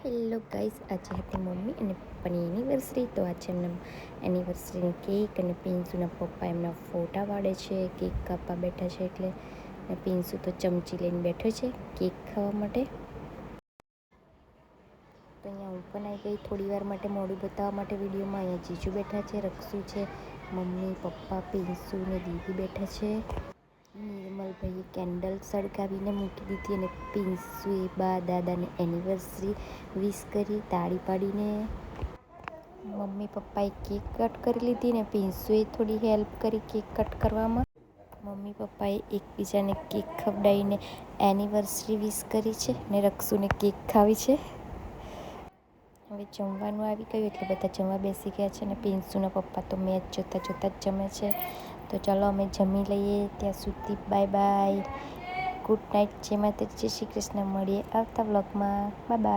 Hello guys, આજે હતી mummy અને પપ્પાની એનિવર્સરી. તો આજે એમના એનિવર્સરીની કેક અને પિન્સુના પપ્પા એમના ફોટા પાડે છે. કેક કાપવા બેઠા છે એટલે ને પિન્સુ તો ચમચી લઈને બેઠો છે કેક ખાવા માટે. તો અહીંયા હું પણ આવી ગઈ થોડી વાર માટે મોડું બતાવવા માટે વિડીયોમાં. અહીંયા જીજુ બેઠા છે, રક્ષુ છે, મમ્મી પપ્પા પિન્સુ ને દીદી બેઠા છે. નિર્મલભાઈએ કેન્ડલ સળગાવીને મૂકી દીધી અને પિન્સુએ બા દાદાને એનિવર્સરી વિશ કરી તાળી પાડીને. મમ્મી પપ્પાએ કેક કટ કરી લીધી ને પિન્સુએ થોડી હેલ્પ કરી કેક કટ કરવામાં. મમ્મી પપ્પાએ એકબીજાને કેક ખવડાવીને એનિવર્સરી વિશ કરી છે ને રક્ષુને કેક ખાવી છે. હવે જમવાનું આવી ગયું એટલે બધા જમવા બેસી ગયા છે અને પિન્સુના પપ્પા તો મેચ જોતા જોતા જ જમે છે. તો ચાલો અમે જમી લઈએ. ત્યાં સુધી બાય બાય, ગુડ નાઇટ, જય માતાજી, જય શ્રી કૃષ્ણ. મળીએ આવતા વ્લોગમાં. Bye bye.